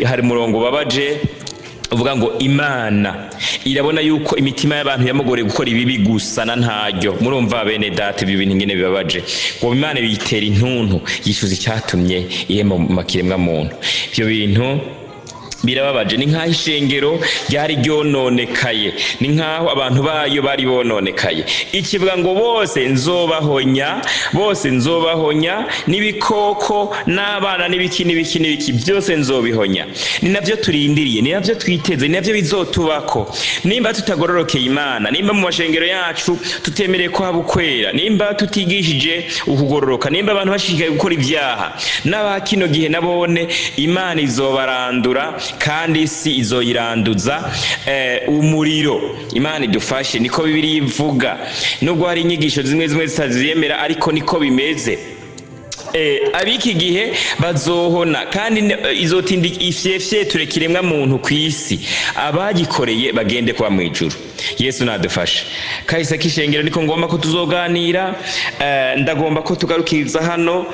hari murongo babaje uvuga ngo Imana irabona yuko imitima y'abantu yamugoreye gukora ibibi gusa na ntaryo. Murumva bene data ibi bintu ngene bibabaje ngo Imana bitera intuntu yishuza icyatumye irema makiremwa muntu. Ibyo bintu birababaje, ni nkaho ishengero ryari ryononekaye, ni nkaho abantu bayo bari bononekaye. Ikivuga ngo bose nzobahonya n'ibikoko n'abana n'ibiki byose nzobihonya. Ni navyo turindiriye, ni navyo twiteze, ni navyo bizotubako nimba tutagororokeye Imana, nimba mu mashengero yacu tutemereye ko habukwera, nimba tutigishije ukugororoka, nimba abantu bashishikaye gukora ibyaha. N'abakino gihe nabone Imana izobarandura kandi isi izoyiranduza umuriro. Imana idufashe, niko Bibiliya ivuga. Nubwo hari inyigisho zimwe zitaziyemera, ariko niko bimeze. Abiki gihe bazohona kandi izotindi ifyefye turekiremwa muntu kwisi, abagikoreye bagende kwa mwijuru. Yesu nadufashe. Kahise kishengero niko ngomba ko tuzoganira. Ndagomba ko tugarukiriza hano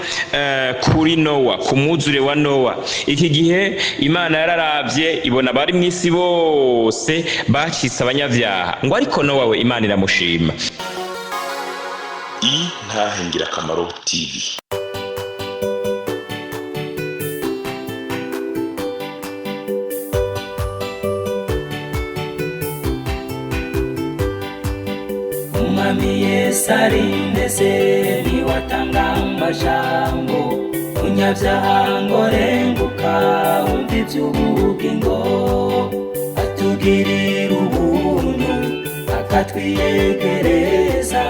kuri Nowa, ku mwuzure wa Nowa. Iki gihe Imana yararavye ibona bari mwisi bose bacitse abanyavyaha, ngo ariko Nowa we Imana iramushima. Ntahingira Kamaro TV. Umwami Yesu arindeze niwatanga amajambo, umunyabyaha ngo renguka wumva iby'ubugingo. Atugirira ubuntu akatwiyegereza,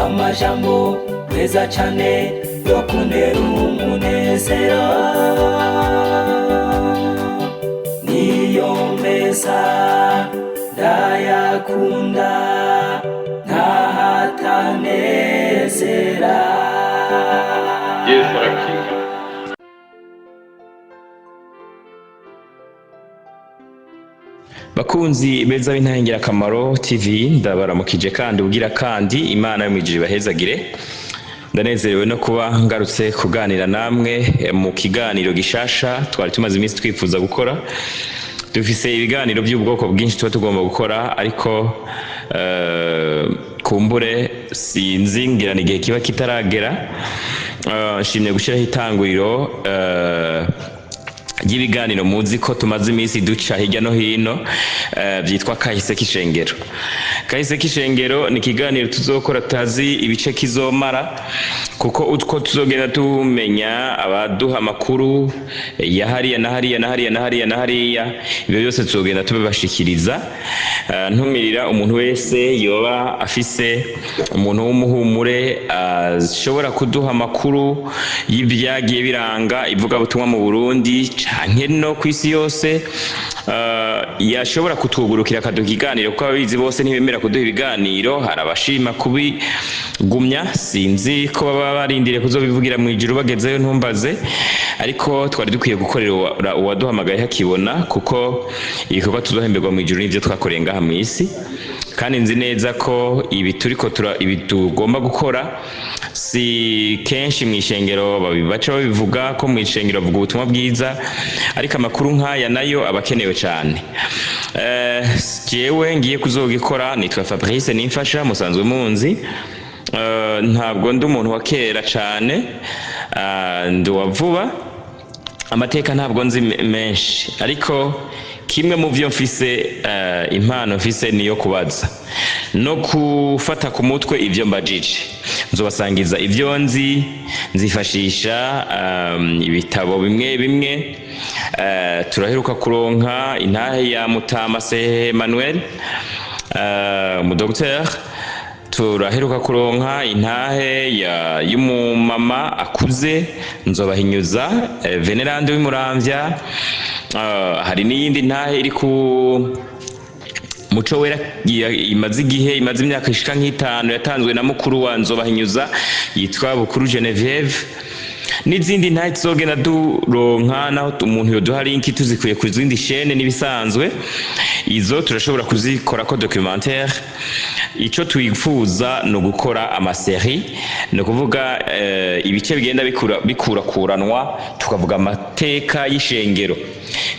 amajambo meza cyane yo kunera umunezero. Niyo meza ndayakunda ntahatanezera. Yesu arakiza. Bakunzi beza b'Intahingira Kamaro TV, ndabaramukije kandi ugira kandi Imana yo mwijuru bahezagire. Ndanezerewe no kuba ngarutse kuganira namwe mu kiganiro gishasha twari tumaze iminsi twifuza gukora. Dufise ibiganiro by'ubwoko bwinshi tuba tugomba gukora, ariko kumbure sinzi ngira igihe kiba kitaragera. Nshimye gushyiraho itanguriro ry'ibiganiro muzi ko tumaze iminsi duca hirya no hino, byitwa Kahise k'ishengero. Kahise k'ishengero ni ikiganiro tuzokora tazi ibice kizomara, kuko utwo tuzogenda tumenya abaduha amakuru ya hariya na hariya, ibyo byose tuzogenda tubibashikiriza. Ntumirira umuntu wese yoba afise umuntu w'umuhumure ashobora kuduha amakuru y'ibyagiye biranga ivugabutumwa mu Burundi canke no kwisi yose, yashobora kutugurukira akaduha ikiganiro, kuko ababizi bose ntibemera kuduha ibiganiro. Hari abashima kubigumya, sinzi ko baba barindiriye kuzobivugira mu ijuru bagezeyo ntumbaze, ariko twari dukwiye gukorera uwaduhamagaye hakibona, kuko ibikorwa tuzohemberwa mu ijuru n'ivyo twakoreye ngaha mu isi. Kandi nzi neza ko ibi tugomba gukora si kenshi mu ishengero baca babivuga ko mu ishengero bavuga ubutumwa bwiza, ariko amakuru nk'aya nayo abakenewe cyane. Jewe ngiye kuzogikora, nitwa Fabrice Nimfasha, musanzwe munzi. Ntabwo ndi umuntu wa kera cyane, ndi wa vuba, amateka ntabwo nzi menshi, ariko kimwe mu byo mfise, impano mfise niyo kubaza no gufata ku mutwe ibyo mbajije. Nzobasangiza ibyo nzi, nzifashisha ibitabo bimwe. Turaheruka kuronka intahe ya Mutama Sehe Emmanuel, umudokiteri. Turaheruka kuronka intahe y'umumama akuze Nzobahinyuza Venerande w'Imuramvya. Hari n'iyindi ntahe iri ku Muco Wera imaze imyaka ishika nk'itanu, yatanzwe na mukuru wa Nzobahinyuza yitwa Bukuru Genevieve. N'izindi ntahe tuzogenda duronka, naho umuntu yoduha linki tuzikuye ku zindi chaîne n'ibisanzwe. Izo turashobora kuzikora ko documentaire. Ico twifuza no gukora amaserie, no kuvuga ibice bigenda bikurakuranwa, tukavuga amateka y'ishengero.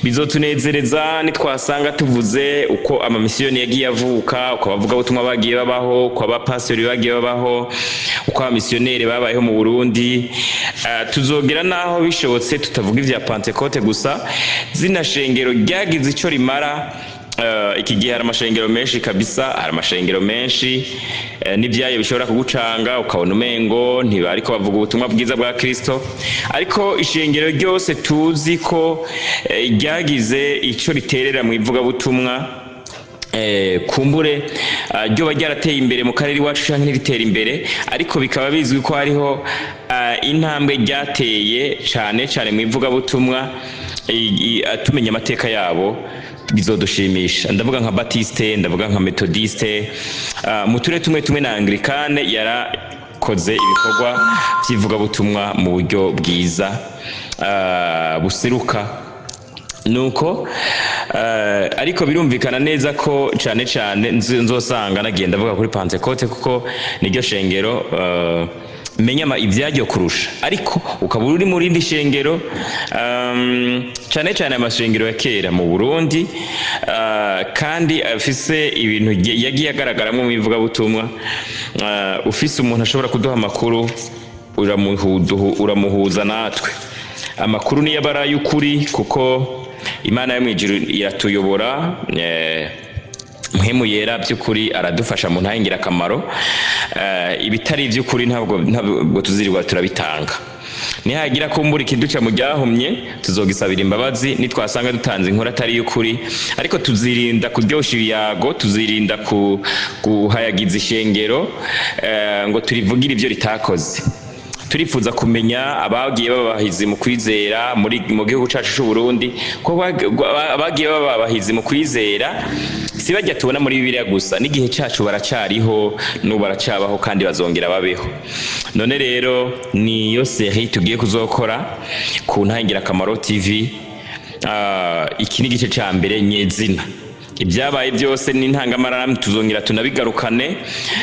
bizotunezereza nitwasanga tuvuze uko amamisiyoni yagiye avuka, uko abavuga ubutumwa bagiye babaho, uko abapastori bagiye babaho, uko abamisiyoneri babayeho mu Burundi. Tuzogera naho bishobotse tutavuga ivya Pentecote gusa, zina shengero ryagize ico rimara. Iki gihe hari amashengero menshi kabisa, hari amashengero menshi n'ivyayo bishobora kugucanga ukabona umengo ntibariko bavuga ubutumwa bwiza bwa Kristo, ariko ishengero ryose tuzi ko ryagize ico riterera mu ivugabutumwa, kumbure ryoba ryarateye imbere mu karere iwacu canke ntiritera imbere, ariko bikaba bizwi ko hariho intambwe ryateye cane cane mu ivugabutumwa, tumenya amateka yabo bizodushimisha. Ndavuga nka Baptiste, ndavuga nka Methodiste, mu turere tumwe na Anglikane yarakoze ibikorwa by'ivugabutumwa mu buryo bwiza buseruka. Nuko ariko birumvikana neza ko cane cane nzosanga nagenda avuga kuri Pentecote kuko niryo shengero menya ivyaryo kurusha, ariko ukaba uri muri rindi shengero cane cane amashengero ya kera mu Burundi, kandi afise ibintu yagiye agaragaramwo mu ivugabutumwa. Ufise umuntu ashobora kuduha amakuru, uramuhuza natwe. Amakuru niyo abara y'ukuri, kuko Imana yo mwijuru iratuyobora, Mpwemu Yera by'ukuri aradufasha mu ntahingira akamaro. Ibitari ivy'ukuri ntabwo tuzirirwa turabitanga. Nihagira kumbura ikiduca mu ryahumye tuzogisabira imbabazi nitwasanga dutanze inkuru atari y'ukuri, ariko tuzirinda kuryosha ibiyago, tuzirinda guhayagiza ishengero ngo turivugire ivyo ritakoze. Turifuza kumenya abagiye babahizi mu kwizera mu gihugu cacu c'u Burundi, ko abagiye babahizi mu kwizera si bajya tubona muri Bibiliya gusa, n'igihe cacu baracariho n'ubu baracabaho kandi bazongera babeho. None rero niyo série tugiye kuzokora ku Ntahingira Akamaro TV. Iki ni igice ca mbere nyezina. Ibyabaye byose n'intangamarara tuzongera tunabigarukane,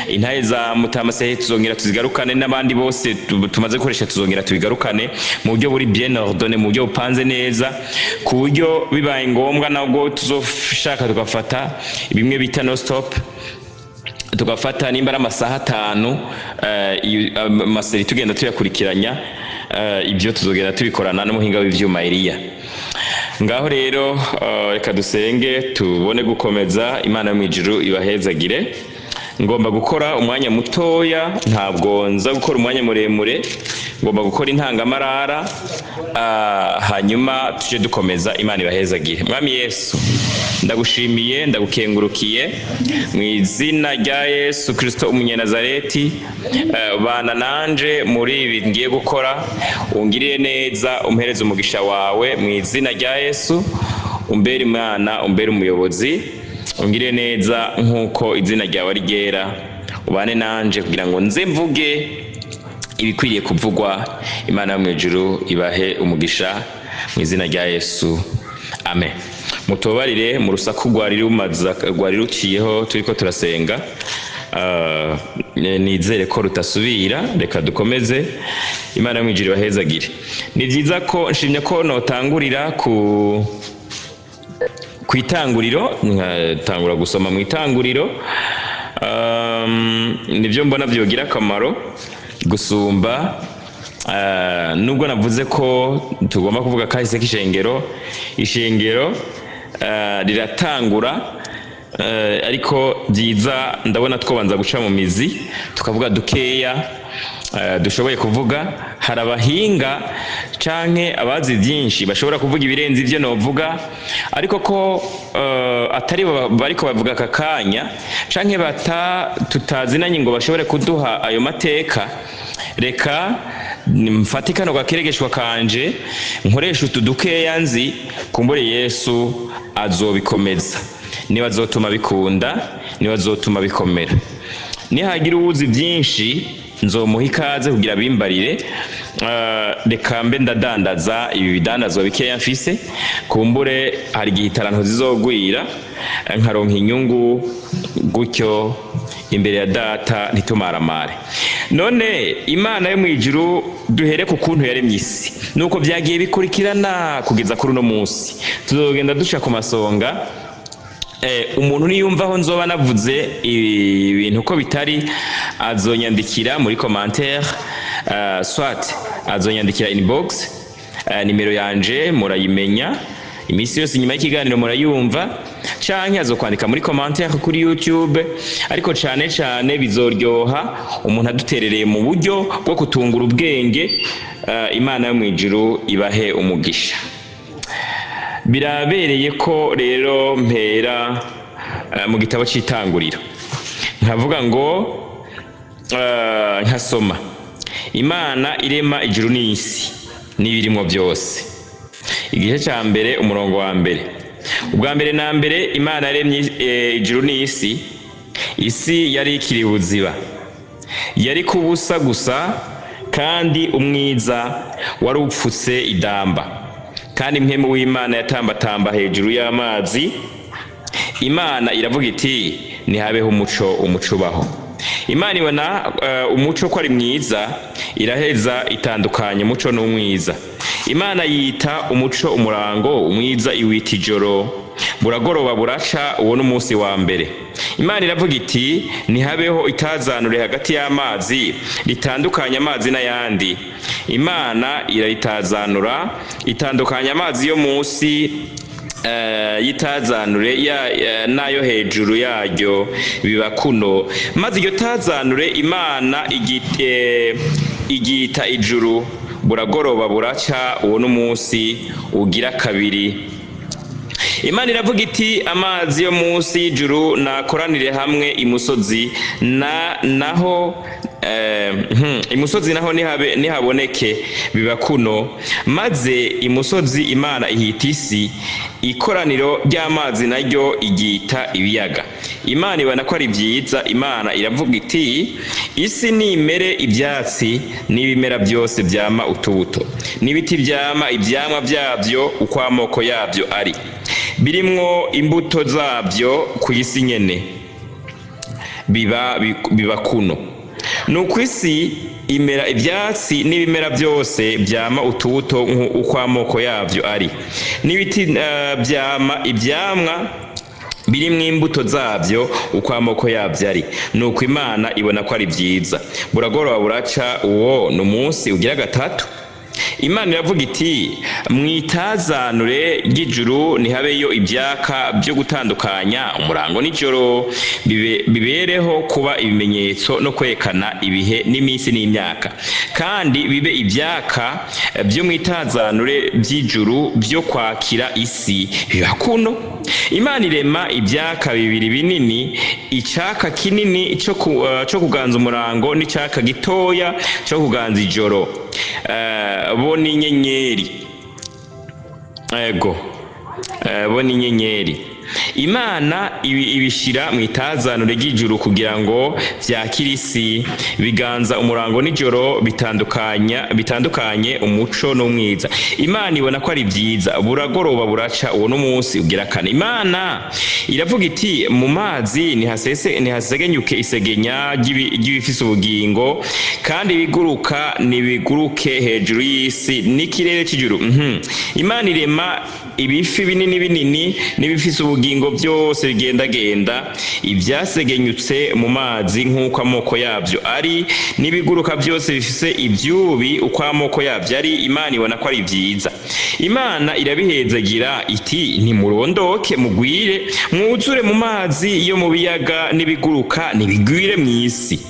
intahe za Mutamasehe tuzongera tuzigarukane, n'abandi bose tumaze gukoresha tuzongera tubigarukane mu buryo buri bien ordonné, mu buryo bupanze neza, ku buryo bibaye ngombwa nabwo tuzoshaka tugafata bimwe bita no stop, tugafata nimba amasaha 5 amaseri tugenda tuyakurikiranya. Ibyo tuzogera tubikorana n'umuhinga w'ivyuma Eliya. Ngaho rero reka dusenge tubone gukomeza. Imana yo mwijuru ibahezagire. Ngomba gukora umwanya mutoya, ntabwo nza gukora umwanya muremure, ngomba gukora intangamarara, hanyuma tuje dukomeza. Imana ibahezagire. Mwami Yesu, ndagushimiye, ndagukengurukiye mu izina rya Yesu Kristo umunyenazareti. Bana nanje muri ibi ngiye gukora, ungirire neza, umpereze umugisha wawe mu izina rya Yesu. Umbere Imana, umbere umuyobozi, ungirire neza nkuko izina ryawe ari ryera. Ubane nanje kugira ngo nze mvuge ibikwiriye kuvugwa. Imana yo mwijuru ibahe umugisha mu izina rya Yesu, amen. Mutobarire mu rusaku rwari ruciyeho turiko turasenga, nizere ko rutasubira. Reka dukomeze. Imana yo mwijuru ibahezagire. Ni vyiza ko nshimye ko notangurira ku itanguriro, nkatangura gusoma mu itanguriro. Nivyo mbona vyogira akamaro gusumba, nubwo navuze ko tugomba kuvuga kahise k'ishengero. Ishengero riratangura, ariko byiza ndabona twobanza guca mu mizi tukavuga dukeya dushoboye kuvuga. Hari abahinga canke abazi byinshi bashobora kuvuga ibirenze ivyo novuga, ariko ko atari bariko bavuga aka kanya canke tutazinanye ngo bashobore kuduha ayo mateka. Reka mfate kano gakeregeshwa kanje nkoresha utu dukeya nzi, kumbure Yesu azobikomeza, niba azotuma bikunda, niba azotuma bikomera. Nihagira uwuzi byinshi nzomuha ikaze kugira bimbarire. Reka mbe ndadandaza ibi bidandazwa bikeya mfise, kumbure hari igihe itaranto zizogwira nkaronka inyungu, gutyo imbere ya data ntitumaramare. None Imana yo mwijuru duhere ku kuntu yaremye isi nuko byagiye bikurikirana kugeza kuri uno munsi. Tuzogenda duca ku masonga. Umuntu niyumvaho nzoba navuze ibintu ko bitari azonyandikira muri commentaire, soit azonyandikira inbox. Nimero yanje murayimenya, imisi yose nyuma y'ikiganiro murayumva, canke azokwandika muri commentaire kuri YouTube. Ariko cane cane bizoryoha umuntu aduterereye mu buryo bwo kutungura ubwenge. Imana yo mwijuru ibahe umugisha. Birabereye ko rero mpera mu gitabo cy'Itanguriro nkavuga ngo nkasoma Imana irema ijuru n'isi n'ibirimwo byose. Igice cya mbere umurongo wa mbere. Ubwa mbere na mbere Imana yaremye ijuru n'isi. Isi yari ikiri buziba, yari kubusa gusa, kandi umwiza wari upfutse idamba, kandi mpemu w'Imana yatambatamba hejuru y'amazi. Imana iravuga iti nihabeho umuco, umuco ubaho. Imana ibona umuco ko ari mwiza, iraheza itandukanya umuco n'umwiza. Imana yita umuco umurango, umwiza iwita ijoro. Buragoroba buraca, uwo n'umunsi wa mbere. Imana iravuga iti nihabeho itazanure hagati y'amazi, ritandukanya amazi n'ayandi. Imana irayitazanura, itandukanya amazi yo munsi y'itazanure nayo hejuru yaryo biba kuno. Maze iryo tazanure Imana igita ijuru. Buragoroba buraca, uwo n'umunsi ugira kabiri. Imana iravuga iti amazi yo munsi y'ijuru nakoranire hamwe imusozi, naho imusozi naho nihaboneke biba kuno. Maze imusozi Imana ihita isi, ikoraniro ry'amazi naryo igita ibiyaga. Imana ibona ko ari byiza. Imana iravuga iti isi nimere ibyatsi n'ibimera byose byama utubuto, n'ibiti byama ibyamwa byabyo uko amoko yabyo ari, birimwo imbuto zabyo ku isi nyene, biba kuno. Nuko isi imera ibyatsi n'ibimera byose byama utubuto uko amoko yabyo ari, n'ibiti byama ibyamwa birimwo imbuto zabyo uko amoko yabyo ari. Nuko Imana ibona ko ari byiza. Buragoroba buraca, uwo n'umunsi ugira gatatu. Imana iravuga iti mwitazanure ry'ijuru nihabeyo ibyaka byo gutandukanya umurango n'ijoro, bibereho kuba ibimenyetso no kwekana ibihe n'iminsi n'imyaka, kandi bibe ibyaka byo mwitazanure by'ijuru byo kwakira isi, biba kuno. Imana irema ibyaka bibiri binini, icaka kinini cyo kuganza umurango n'icaka gitoya cyo kuganza ijoro. Bo ni inyenyeri. Bo ni inyenyeri. Imana ibishira mu itazanure ry'ijuru kugira ngo vyakire isi, biganza umurango n'ijoro, bitandukanye umuco n'umwiza. Imana ibona ko ari byiza. Buragoroba buraca, uwo n'umunsi ugira kane. Imana iravuga iti mu mazi nihasegenyuke isegenya ry'ibifise ubugingo, kandi ibiguruka nibiguruke hejuru y'isi n'ikirere cy'ijuru. Imana irema ibifi binini binini n'ibifise ubugingo byose bigendagenda, ibyasegenyutse mu mazi nk'uko amoko yabyo ari, n'ibiguruka byose bifise ibyubi uko amoko yabyo ari. Imana ibona ko ari byiza. Imana irabihezagira iti ntimurondoke mugwire, mwuzure mu mazi yo mu biyaga, n'ibiguruka nibigwire mu isi.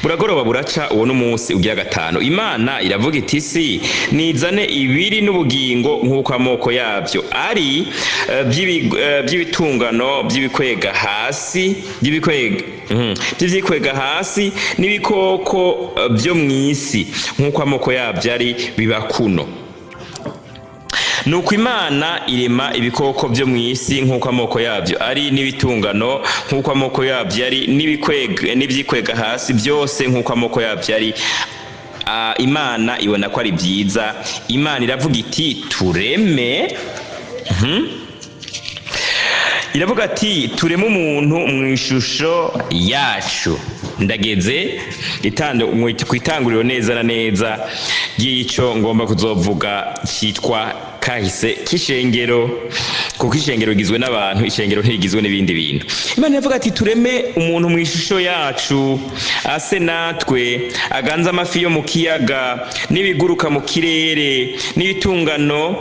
Buragoroba buraca, uwo n'umunsi ugira gatanu. Imana iravuga iti isi nizane ibiri n'ubugingo nk'uko amoko yabyo ari, by'ibitungano by'ibikwega hasi n'ibikoko byo mu isi nk'uko amoko yabyo ari, biba kuno. Nuko Imana irema ibikoko byo mu isi nk'uko amoko yabyo ari, n'ibitungano nk'uko amoko yabyo ari, n'ibyikwega hasi byose nk'uko amoko yabyo ari. Imana ibona ko ari byiza. Imana iravuga iti tureme. iravuga ati tureme umuntu mu ishusho yacu. Ndageze ku itanguriro neza na neza ry'ico ngomba kuzovuga cyitwa kahise k'ishengero, kuko ishengero rigizwe n'abantu, ishengero ntirigizwe n'ibindi bintu. Imana iravuga ati tureme umuntu mu ishusho yacu, ase natwe, aganze amafi yo mu kiyaga n'ibiguruka mu kirere n'ibitungano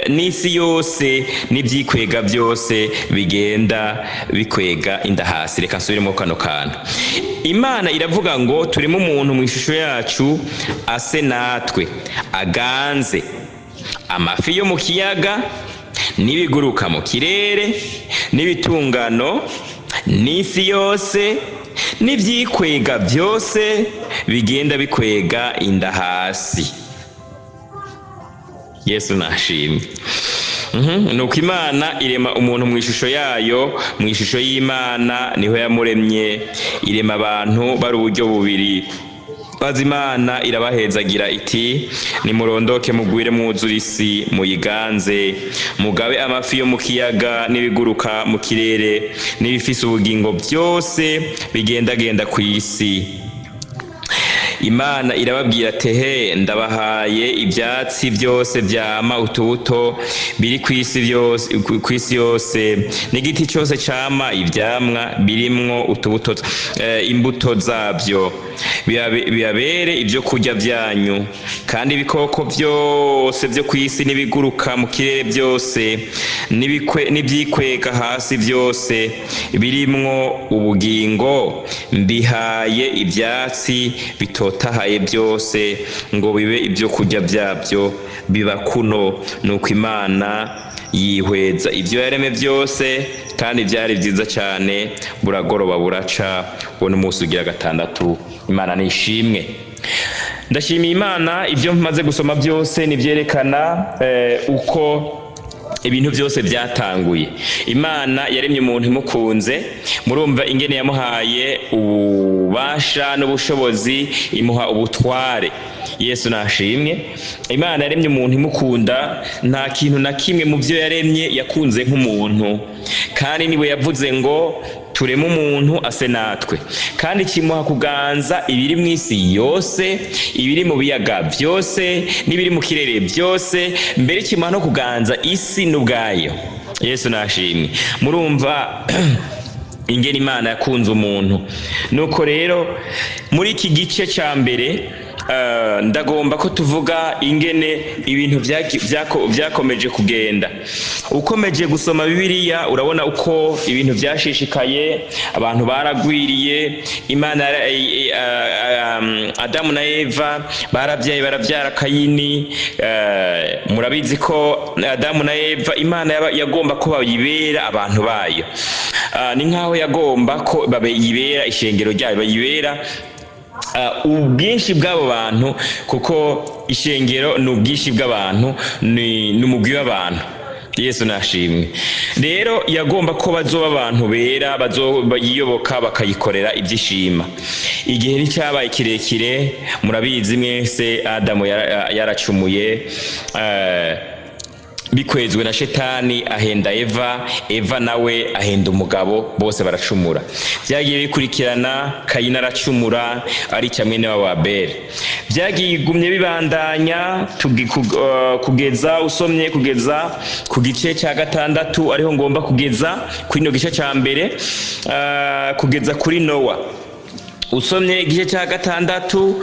n'isi yose n'ibyikwega byose bigenda bikwega inda hasi. Reka nsubiremo kano kantu. Imana iravuga ngo turimo umuntu mu ishusho yacu, ase natwe, aganze amafi yo mu kiyaga n'ibiguruka mu kirere n'ibitungano n'isi yose n'ibyikwega byose bigenda bikwega inda hasi. Yesu nashimye. Nuko Imana irema umuntu mu ishusho yayo, mu ishusho y'Imana niho yamuremye. Irema abantu bari uburyo bubiri. Maze Imana irabahezagira iti nimurondoke mugwire mwuzure isi muyiganze, mugabe amafi yo mu kiyaga n'ibiguruka mu kirere n'ibifise ubugingo byose bigendagenda ku isi. Imana irababwira tehe ndabahaye ibyatsi byose byama utubuto biri ku isi yose n'igiti cyose cyama ivyamwa birimwo utubuto imbuto zabyo bibabere ibyo kurya byanyu, kandi ibikoko byose byo ku isi n'ibiguruka mu kirere byose n'ibyikwega hasi byose birimwo ubugingo mbihaye ibyatsi bitotahaye byose ngo bibe ibyo kurya byabyo biba kuno. Nuko Imana yihweza ibyo yaremye byose kandi byari byiza cyane, buragoroba buraca, ubona umunsi ugira gatandatu. Imana nishimwe. Ndashimiye Imana ibyo maze gusoma byose nibyerekana uko ibintu byose byatanguye. Imana yaremye umuntu imukunze, murumva ingene yamuhaye ububasha n'ubushobozi, imuha ubutware. Yesu nashimwe. Imana yaremye umuntu imukunda, nta kintu na kimwe mu byo yaremye yakunze nk'umuntu, kandi niwe yavuze ngo tureme umuntu ase natwe, kandi kimuha kuganza ibiri mu isi yose, ibiri mu biyaga byose n'ibiri mu kirere byose, mbere kimuha no kuganza isi n'ubwayo. Yesu nashimwe. Murumva ingene Imana yakunze umuntu. Nuko rero muri iki gice cya mbere ndagomba ko tuvuga ingene ibintu byakomeje kugenda. Ukomeje gusoma Bibiliya urabona uko ibintu byashishikaye, abantu baragwiriye. Imana Adamu na Eva barabyaye, barabyara Kayini. Murabizi ko Adamu na Eva Imana yagomba ko bayibera abantu bayo. Ni nkaho yagomba ko bayibera ishengero ryayo, bayibera ubwinshi bw'abo bantu, kuko ishengero ni ubwinshi bw'abantu, ni umugwi w'abantu. Yesu nashimwe. Rero yagomba ko bazoba abantu bera, bayiyoboka bakayikorera ibyishima. Igihe nicyabaye kirekire, murabizi mwese, Adamu yaracumuye, bikwezwe na Shetani ahenda Eva, Eva nawe ahenda umugabo, bose baracumura. Byagiye bikurikirana, Kayini aracumura ari cyamwene wa Abeli. Byagiye gumye bibandanya kugeza usomye kugeza ku gice cya gatandatu, ariho ngomba kugeza kuri no gice cya mbere, kugeza kuri Nowa. Usomye igice cya gatandatu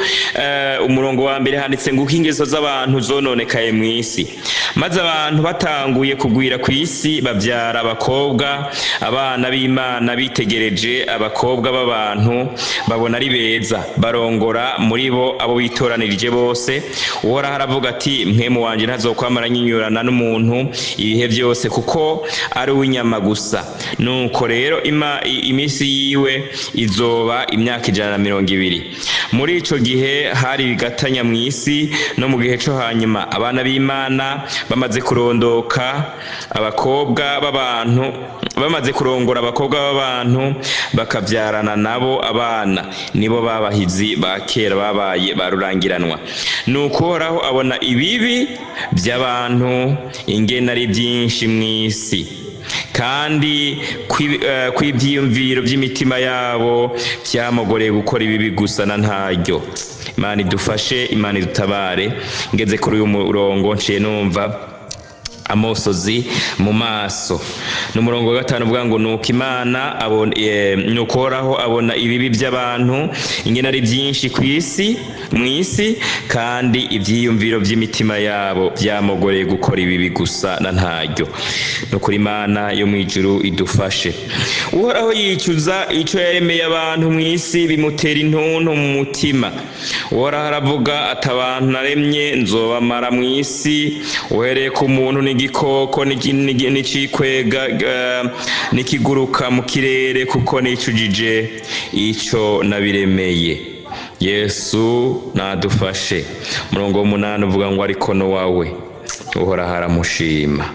umurongo wa mbere handitse ngo ingeso z'abantu zononekaye mu isi, maze abantu batanguye kugwira ku isi babyara abakobwa, abana b'Imana bitegereje abakobwa b'abantu babona ari beza, barongora muri bo abo bitoranirije bose. Uhoraho aravuga ati mpwemu wanje ntazokwamara nyinyurana n'umuntu ibihe byose, kuko ari uw'inyama gusa. Nuko rero iminsi yiwe izoba imyaka 120. Muri ico gihe hari bigatanya mu isi no mu gihe cyo hanyuma abana b'Imana bamaze kurongora abakobwa b'abantu bakavyarana nabo abana, nibo babahizi ba kera babaye barurangiranwa. Nuko Uhoraho abona ibibi by'abantu ingene ari byinshi mu isi, kandi kw'ibyiyumviro by'imitima yabo byamugoreye gukora ibibi gusa na ntaryo. Imana idufashe, Imana idutabare. Ngeze kuri uyu murongo nciye numva amosozi mu maso. N'umurongo wa 5 uvuga ngo nuko Imana nuko Uhoraho abona ibibi by'abantu ingene ari byinshi mu isi, kandi ibyiyumviro by'imitima yabo byamugoreye gukora ibibi gusa na ntaryo. Nukuri Imana yo mu ijuru idufashe. Uhoraho yicuza ico yaremeye abantu mu isi, bimutera intuntu mu mutima. Uhoraho aravuga ati abantu naremye nzobamara mu isi, uhereye ku muntu n'igikoko n'icikwega n'ikiguruka mu kirere, kuko nicujije ico nabiremeye. Yesu nadufashe. Umurongo w'8 uvuga ngo ariko no wawe Uhoraho aramushima.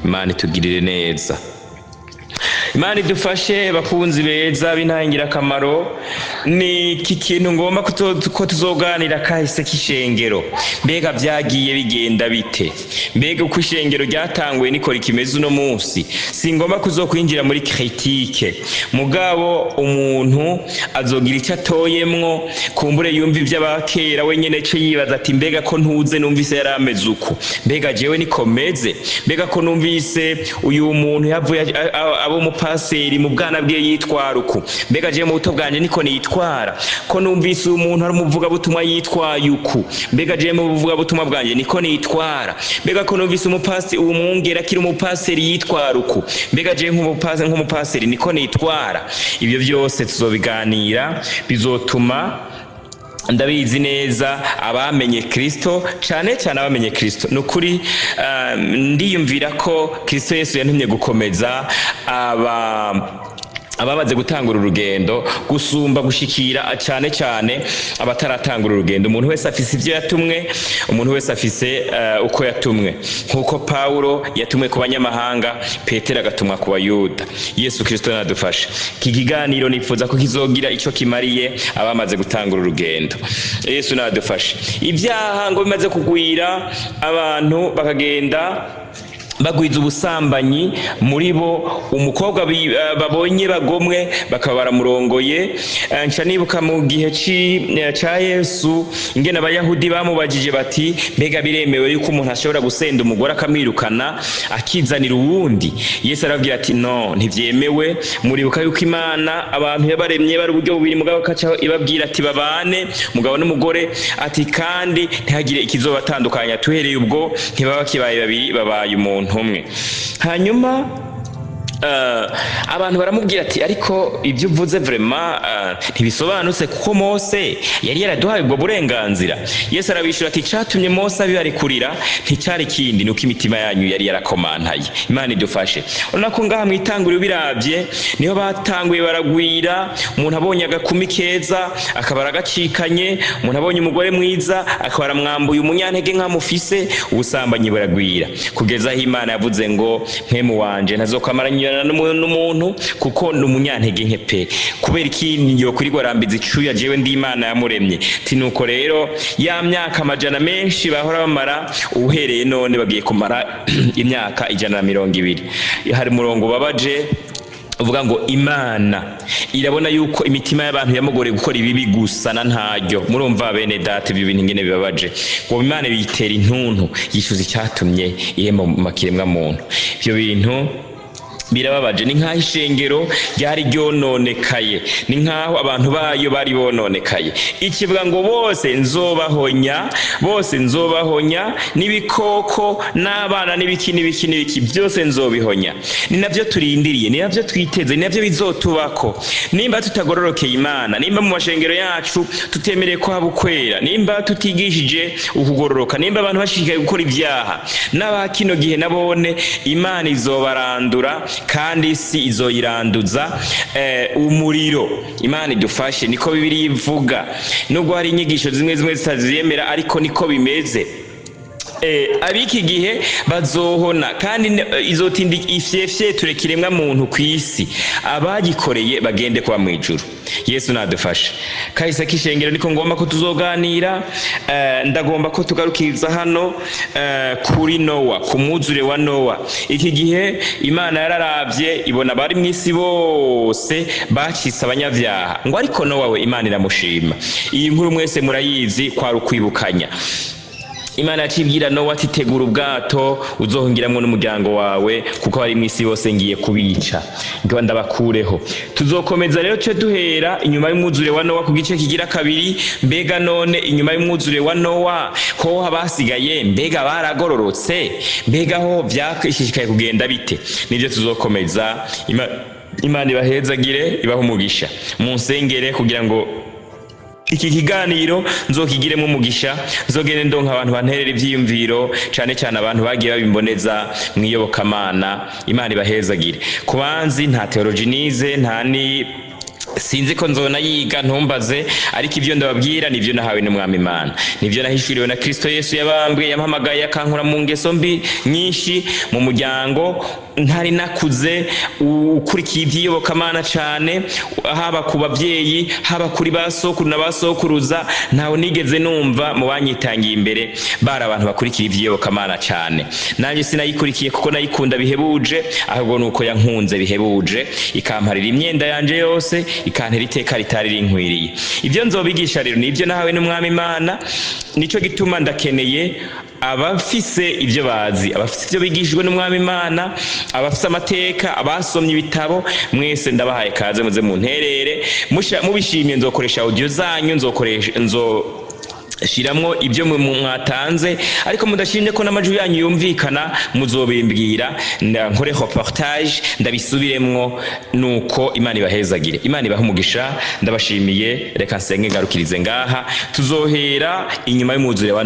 Imana itugirire neza. Imana idufashe bakunzi beza bintangira akamaro. Ni iki kintu ngomba ko tuzoganira kahise k'ishengero. Mbega byagiye bigenda bite? Mbega uko ishengero ryatanguye niko rikimeze uno munsi? Singomba kuzokwinjira muri critique, mugabo umuntu azogira icyo atoyemwo, kumbure yumva iby'abakera wenyene cyo yibaza ati mbega ko ntuze numvise yarameze uku, mbega jewe nikomeze, mbega ko numvise uyu muntu yavuye abo mupaseri mu bwana bwe yitwara uku, mbega jewe mu buto bwanje niko nitwara, ko numvise umuntu ari umuvuga butumwa yitwaye uku, mbega jewe mu buvuga butumwa bwanje niko nitwara, mbega ko numvise umwungera kiri umupaseri yitwara uku, mbega jewe nk'umupaseri niko nitwara. Ibyo byose tuzobiganira, bizotuma ndabizi neza abamenye Kristo, cyane abamenye Kristo. Nukuri ndiyumvira ko Kristo Yesu yantumye gukomeza abamaze gutangura urugendo gusumba gushikira cyane abataratangura urugendo. Umuntu wese afise ibyo yatumwe, umuntu wese afise uko yatumwe. Nkuko Paulo yatumwe ku banyamahanga, Petero agatumwa ku bayuda. Yesu Kristo nadufashe. Iki kiganiro nifuza ko kizogira ico kimariye abamaze gutangura urugendo. Yesu nadufashe. Ibyaha ngo bimaze kugwira, abantu bakagenda bagwiza ubusambanyi muri bo. Umukobwa babonye bagomwe bakaba baramurongoye. Nca nibuka mu gihe ca Yesu ingene abayahudi bamubajije bati mbega biremewe yuko umuntu ashobora gusenda umugore akamwirukana akizanira uwundi? Yesu arabwira ati no, ntivyemewe. Muribuka yuko Imana abantu yabaremye bari uburyo bubiri, mugabo kacaho ibabwira ati babane umugabo n'umugore, ati kandi ntihagire ikizobatandukanya, tuhereye ubwo ntibaba kibaye babiri, babaye umuntu umwe. Hanyuma abantu baramubwira ati ariko ibyo uvuze vraiment ntibisobanutse, kuko Mose yari yaraduhaye ubwo burenganzira. Yesu arabishura ati catumye Mose abibarikurira nticyari kindi, nuko imitima yanyu yari yarakomantaye. Imana idufashe. Urabona ko ngaha mwitanguriro biravye niho batanguye baragwira. Umuntu abonye agakumi keza akaba aragacikanye, umuntu abonye umugore mwiza akaba aramwambuye umunyantege nk'amufise, ubusambanyi buragwira, kugeza aho Imana yavuze ngo mpemu wanje ntazokamaranya n'umuntu kuko n'umunyantege nke pe. Kubera iki niyo kuri gwarambiza icuya jewe ndi Imana yamuremye. Nuko rero ya myaka amajana menshi bahora bamara, uhereye none bagiye kumara imyaka 120. Hari murongo babaje uvuga ngo Imana irabona yuko imitima y'abantu yamugoreye gukora ibibi gusa na ntaryo. Murumva bene data ibyo bintu ngene bibabaje, ngo Imana bitera intuntu yishuza icyatumye ihema mu makiremwa muntu. Ibyo bintu birababaje. Ni nkaho ishengero ryari ryononekaye, ni nkaho abantu bayo bari bononekaye. Ikivuga ngo bose nzobahonya n'ibikoko n'abana n'ibiki byose nzobihonya. Ni navyo turindiriye, ni navyo twiteze, ni navyo bizotubako. Nimba tutagororokeye Imana, nimba mu mashengero yacu tutemereye ko habukwera, nimba tutigishije ukugororoka, nimba abantu bashishikaye gukora ibyaha, n'abakino gihe nabone Imana izobarandura kandi isi izoyiranduza umuriro. Imana idufashe, niko Bibiliya ivuga. Nubwo hari inyigisho zimwe zimwe zitaziyemera, ariko niko bimeze. Abiki gihe bazohona kandi izotinda ifyefyeture kiremwa muntu kw'isi, abagikoreye bagende kuba mu ijuru. Yesu nadufashe. Kahise k'ishengero niko ngomba ko tuzoganira. Ndagomba ko tugarukiriza hano kuri Nowa, ku mwuzure wa Nowa. Iki gihe Imana yararavye ibona bari mw'isi bose bacitse abanyavyaha, ngo ariko Nowa we Imana iramushima. Iyi nkuru mwese murayizi, kwari ukwibukanya. Imana yacibwira Nowa ati tegura ubwato uzohungiramwo n'umuryango wawe, kuko bari mw'isi bose ngiye kubica, ngo ndabakureho. Tuzokomeza rero cyo duhera inyuma y'umwuzure wa Nowa ku gice kigira kabiri. Mbega none inyuma y'umwuzure wa Nowa ko habasigaye, mbega baragororotse, mbega ho vyakishishikaye kugenda bite? Nivyo tuzokomeza. Imana ibahezagire, ibaho umugisha. Munsengere kugira ngo iki kiganiro nzokigiremo umugisha, nzogende ndonka abantu banterera ivyiyumviro, cane cyane abantu bagiye babimboneza mwiyobokamana. Imana ibahezagire. Kubanzi nta theology nize, nta ni sinzi ko nzona yiga, ntumbaze, ariko ivyo ndababwira nivyo nahawe n'Umwami Imana, nivyo nahishuriwe na Kristo Yesu yabambwe, yampamagaye akankura mu ngeso mbi nyinshi mu muryango. Ntari nakuze ukurikiye ivyiyobokamana cane, haba ku bavyeyi, haba kuri basokuru na basokuruza, ntawe nigeze numva mu banyitangiye imbere bari abantu bakurikira ivyiyobokamana cane. Nanje sinayikurikiye kuko nayikunda bihebuje, ahubwo nuko yankunze bihebuje, ikamparira imyenda yanje yose, ikantera iteka ritari rinkwiriye. Ivyo nzobigisha rero nivyo nahawe n'Umwami Imana. Nico gituma ndakeneye abafise ivyo bazi, abafise ivyo bigishijwe n'Umwami Imana, abafise amateka, abasomye ibitabo, mwese ndabahaye kaze muze munterere. Mubishimye nzokoresha audio zanyu, shiramwo ibyo mwatanze, ariko mudashimye ko n'amajwi yanyu yumvikana muzobimbwira, nkore reportage ndabisubiremwo, nuko Imana ibahezagire, Imana ibaha umugisha. Ndabashimiye, reka nsenge ngarukirize ngaha. Tuzohera inyuma y'umwuzure wa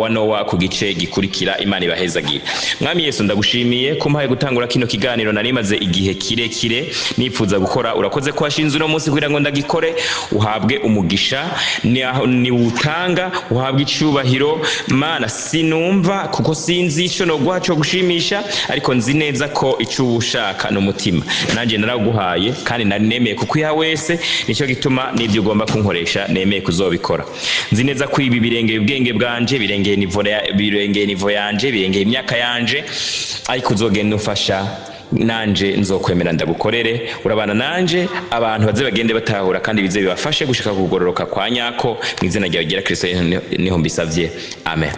Nowa ku gice gikurikira. Imana ibahezagire. Mwami Yesu, ndagushimiye ko mpaye gutangura kino kiganiro nari maze igihe kirekire nipfuza gukora. Urakoze ko washinze uno munsi kugira ngo ndagikore. Uhabwe umugisha, ni utanga, uhabwe icubahiro. Mana, sinumva kuko sinzi ico nogwa cyo gushimisha, ariko nzi neza ko ico ushaka n'umutima. Nanje naraguhaye kandi nari nemeye kukuha wese, nico gituma n'ibyo ugomba kunkoresha nemeye kuzobikora. Nzi neza ko ibi birengeye ubwenge bwanje, birengeye nivo yanje, birengeye imyaka yanje, ariko uzogenda umfasha, nanje nzokwemera ndagukorere. Urabana nanje, abantu baze bagende batahura kandi bize bibafashe gushika kugororoka kwa nyako, mu izina ryawe gira Kristo niho mbisavye, amen.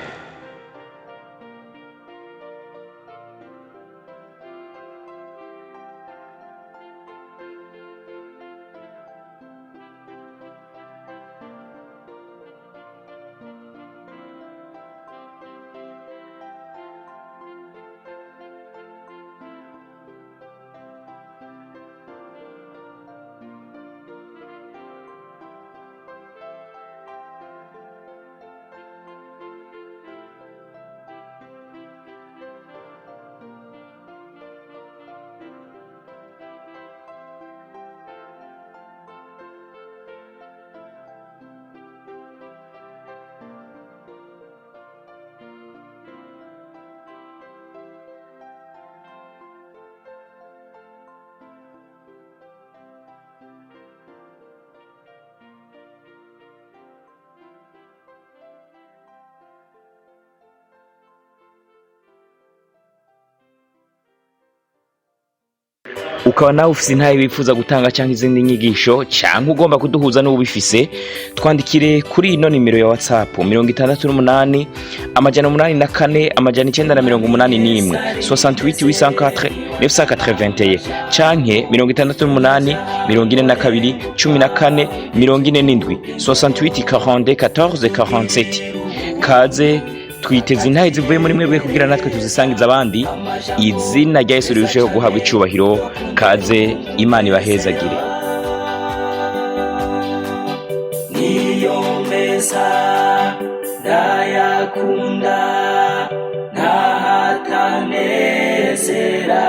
Ukaba nawe ufise intahe wifuza gutanga cyangwa izindi nyigisho, cyangwa ugomba kuduhuza n'ubifise, twandikire kuri ino nimero ya WhatsApp 68 884 981 68 804 canke 68 42 14 47 68 42 14 47. Kaze twiteze intahe zivuye muri mwebwe kugira natwe tuzisangiza abandi. Izina rya Yesu rirusheho guhabwa icubahiro. Kaze, Imana ibahezagire. Niyo meza ndayakunda, ntahatanezera.